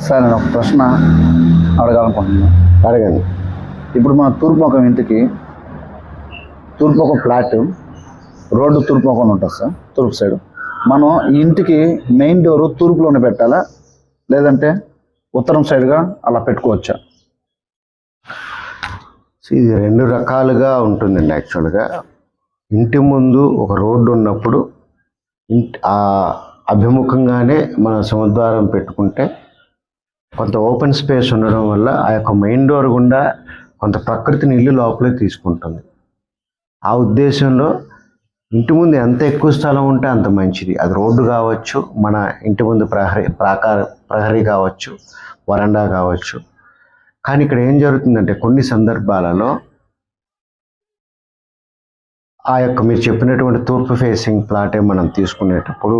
Sir నేను ఒక ప్రశ్న అడగాలనుకుంటున్నాను. అడగండి. ఇప్పుడు మన తూర్పుముఖం ఇంటికి తూర్పుముఖం ఫ్లాట్ రోడ్డు తూర్పుముఖం ఉంటుంది సార్, తూర్పు సైడ్. మనం ఈ ఇంటికి మెయిన్ డోరు తూర్పులోనే పెట్టాలా, లేదంటే ఉత్తరం సైడ్గా అలా పెట్టుకోవచ్చా? ఇది రెండు రకాలుగా ఉంటుందండి. యాక్చువల్గా ఇంటి ముందు ఒక రోడ్డు ఉన్నప్పుడు ఆ అభిముఖంగానే మనం సింహద్వారం పెట్టుకుంటే కొంత ఓపెన్ స్పేస్ ఉండడం వల్ల ఆ యొక్క మెయిన్ డోర్ గుండా కొంత ప్రకృతిని ఇల్లు లోపలే తీసుకుంటుంది. ఆ ఉద్దేశంలో ఇంటి ముందు ఎంత ఎక్కువ స్థలం ఉంటే అంత మంచిది. అది రోడ్డు కావచ్చు, మన ఇంటి ముందు ప్రహరీ కావచ్చు, వరండా కావచ్చు. కానీ ఇక్కడ ఏం జరుగుతుందంటే కొన్ని సందర్భాలలో ఆ యొక్క మీరు చెప్పినటువంటి తూర్పు ఫేసింగ్ ప్లాటే మనం తీసుకునేటప్పుడు